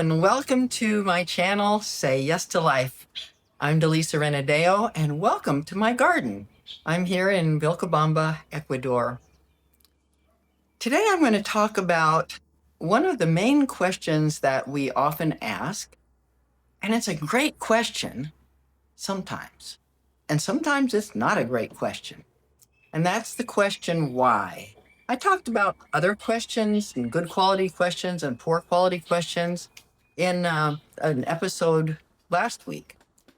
and welcome to my channel, Say Yes to Life. I'm Delisa Renideo, and welcome to my garden. I'm here in Vilcabamba, Ecuador. Today I'm going to talk about one of the main questions that we often ask, and it's a great question sometimes, and sometimes it's not a great question, and that's the question why. I talked about other questions, and good quality questions and poor quality questions in an episode last week.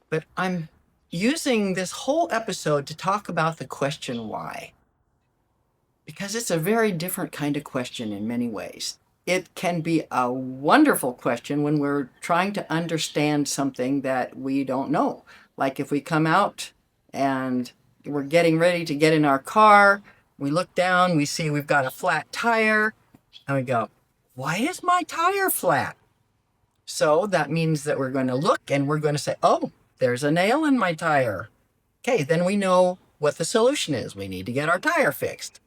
But I'm using this whole episode to talk about the question why, because it's a very different kind of question in many ways. It can be a wonderful question when we're trying to understand something that we don't know. Like if we come out and we're getting ready to get in our car, we look down, we see we've got a flat tire, and we go, why is my tire flat? So that means that we're going to look and we're going to say, oh, there's a nail in my tire. Okay, then we know what the solution is. We need to get our tire fixed.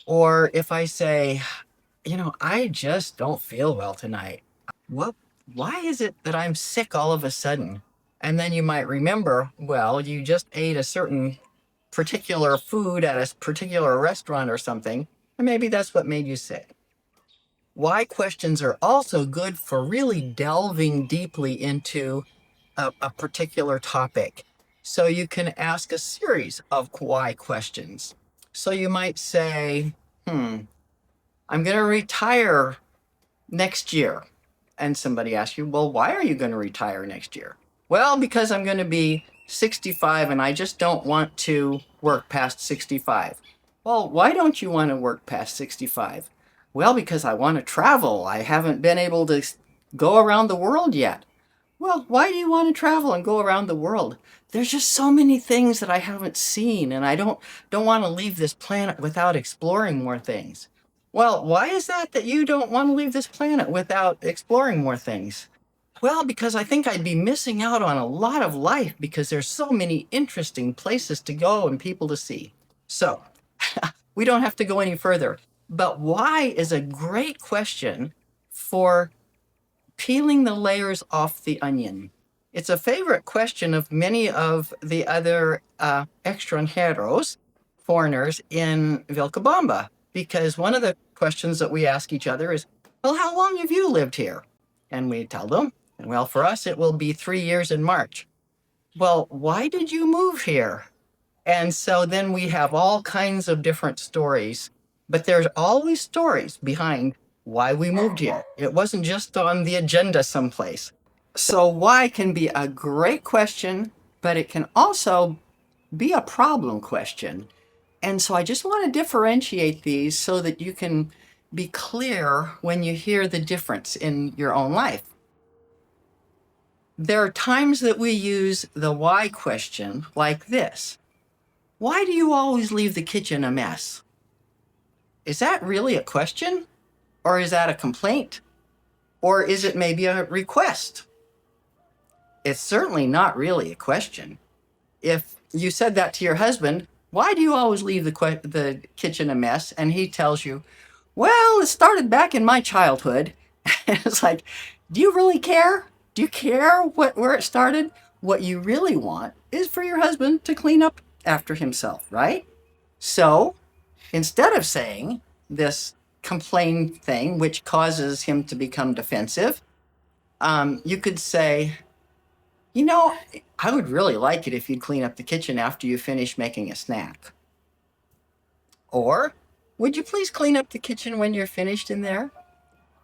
Or if I say, I just don't feel well tonight. Why is it that I'm sick all of a sudden? And then you might remember, well, you just ate a certain particular food at a particular restaurant or something, and maybe that's what made you sick. Why questions are also good for really delving deeply into a particular topic. So you can ask a series of why questions. So you might say, I'm going to retire next year. And somebody asks you, well, why are you going to retire next year? Well, because I'm going to be 65 and I just don't want to work past 65. Well, why don't you want to work past 65? Well, because I want to travel. I haven't been able to go around the world yet. Well, why do you want to travel and go around the world? There's just so many things that I haven't seen, and I don't want to leave this planet without exploring more things. Well, why is that you don't want to leave this planet without exploring more things? Well, because I think I'd be missing out on a lot of life because there's so many interesting places to go and people to see. So, we don't have to go any further. But why is a great question for peeling the layers off the onion. It's a favorite question of many of the other extranjeros, foreigners in Vilcabamba, because one of the questions that we ask each other is, well, how long have you lived here? And we tell them, and well, for us, it will be 3 years in March. Well, why did you move here? And so then we have all kinds of different stories, but there's always stories behind why we moved here. It wasn't just on the agenda someplace. So why can be a great question, but it can also be a problem question. And so I just want to differentiate these so that you can be clear when you hear the difference in your own life. There are times that we use the why question like this. Why do you always leave the kitchen a mess? Is that really a question? Or is that a complaint? Or is it maybe a request? It's certainly not really a question. If you said that to your husband, why do you always leave the kitchen a mess? And he tells you, well, it started back in my childhood. It's like, do you really care? Do you care where it started? What you really want is for your husband to clean up after himself, right? So instead of saying this complain thing, which causes him to become defensive, you could say, I would really like it if you'd clean up the kitchen after you finish making a snack. Or, would you please clean up the kitchen when you're finished in there?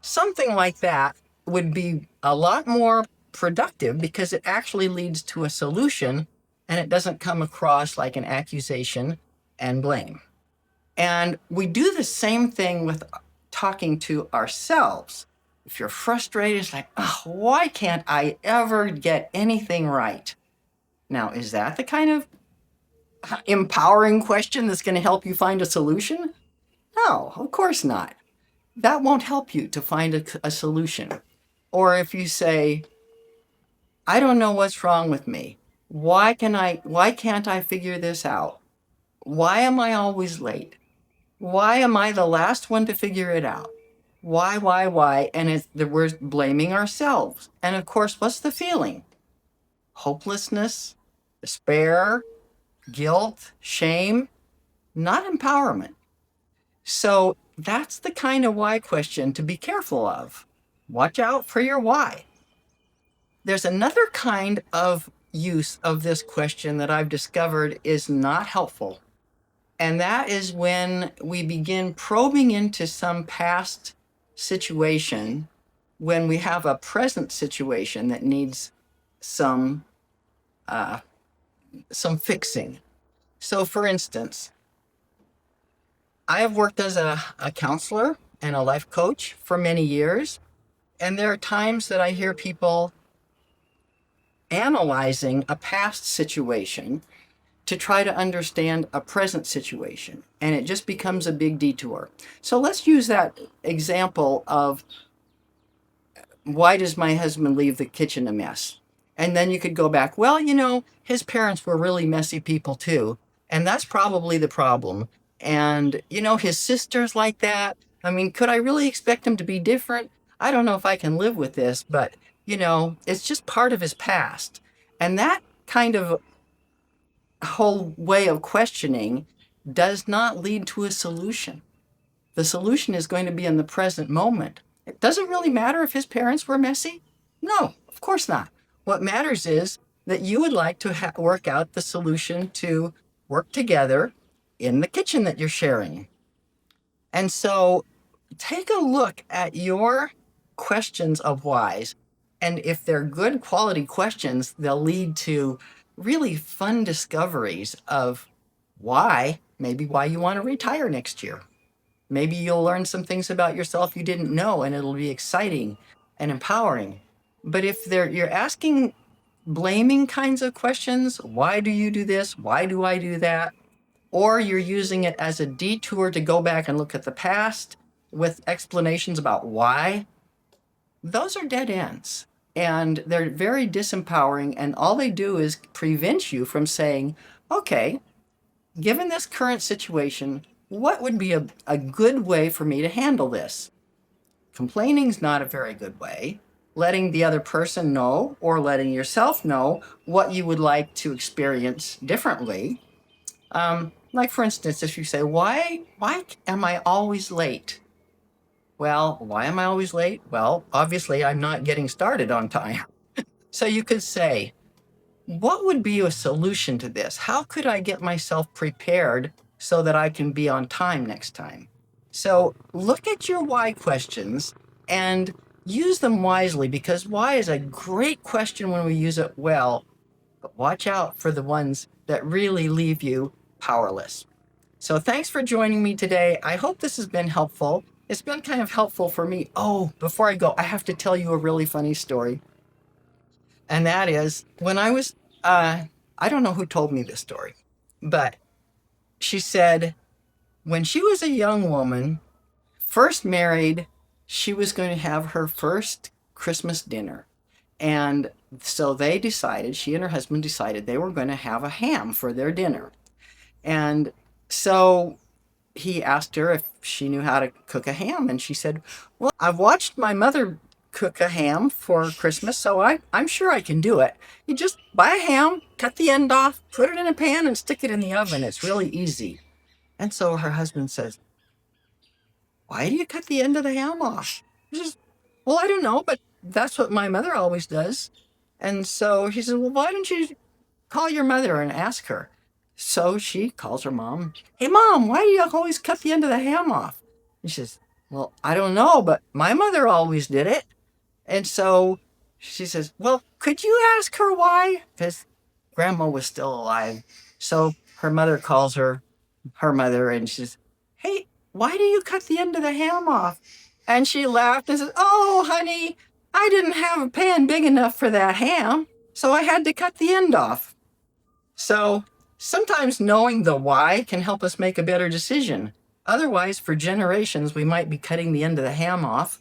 Something like that would be a lot more productive because it actually leads to a solution and it doesn't come across like an accusation and blame. And we do the same thing with talking to ourselves. If you're frustrated, it's like, oh, why can't I ever get anything right? Now, is that the kind of empowering question that's going to help you find a solution? No, of course not. That won't help you to find a solution. Or if you say, I don't know what's wrong with me. Why can't I figure this out? Why am I always late? Why am I the last one to figure it out? Why? And we're blaming ourselves. And of course, what's the feeling? Hopelessness, despair, guilt, shame, not empowerment. So that's the kind of why question to be careful of. Watch out for your why. There's another kind of use of this question that I've discovered is not helpful. And that is when we begin probing into some past situation when we have a present situation that needs some fixing. So for instance, I have worked as a counselor and a life coach for many years. And there are times that I hear people analyzing a past situation to try to understand a present situation. And it just becomes a big detour. So let's use that example of why does my husband leave the kitchen a mess? And then you could go back, well, his parents were really messy people too. And that's probably the problem. And, his sister's like that. I mean, could I really expect him to be different? I don't know if I can live with this, but, it's just part of his past. And that kind of whole way of questioning does not lead to a solution. The solution is going to be in the present moment. It doesn't really matter if his parents were messy. No, of course not. What matters is that you would like to work out the solution to work together in the kitchen that you're sharing. And so take a look at your questions of whys. And if they're good quality questions, they'll lead to really fun discoveries of maybe why you want to retire next year. Maybe you'll learn some things about yourself you didn't know, and it'll be exciting and empowering. But if you're asking blaming kinds of questions, why do you do this? Why do I do that? Or you're using it as a detour to go back and look at the past with explanations about why, those are dead ends. And they're very disempowering, and all they do is prevent you from saying, okay, given this current situation, what would be a good way for me to handle this? Complaining's not a very good way. Letting the other person know or letting yourself know what you would like to experience differently. Like for instance, if you say, why am I always late? Well, why am I always late? Well, obviously I'm not getting started on time. So you could say, what would be a solution to this? How could I get myself prepared so that I can be on time next time? So look at your why questions and use them wisely, because why is a great question when we use it well, but watch out for the ones that really leave you powerless. So thanks for joining me today. I hope this has been helpful. It's been kind of helpful for me. Oh, before I go, I have to tell you a really funny story. And that is when I was, I don't know who told me this story, but she said when she was a young woman, first married, she was going to have her first Christmas dinner. And so she and her husband decided they were going to have a ham for their dinner. And so he asked her if she knew how to cook a ham. And she said, well, I've watched my mother cook a ham for Christmas, so I'm sure I can do it. You just buy a ham, cut the end off, put it in a pan, and stick it in the oven. It's really easy. And so her husband says, why do you cut the end of the ham off? She says, well, I don't know, but that's what my mother always does. And so he says, well, why don't you call your mother and ask her? So she calls her mom. Hey, Mom, why do you always cut the end of the ham off? And she says, well, I don't know, but my mother always did it. And so she says, well, could you ask her why? Because Grandma was still alive. So her mother calls her mother, and she says, hey, why do you cut the end of the ham off? And she laughed and says, oh, honey, I didn't have a pan big enough for that ham, so I had to cut the end off. So sometimes knowing the why can help us make a better decision. Otherwise, for generations, we might be cutting the end of the ham off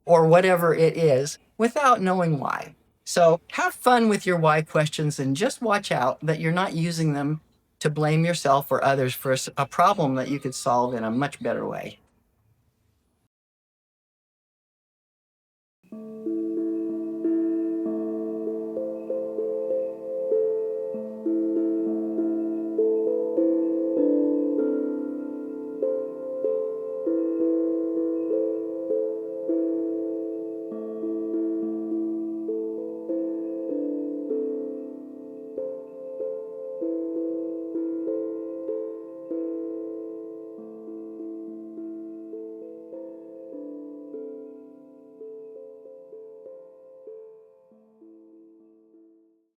or whatever it is without knowing why. So have fun with your why questions, and just watch out that you're not using them to blame yourself or others for a problem that you could solve in a much better way.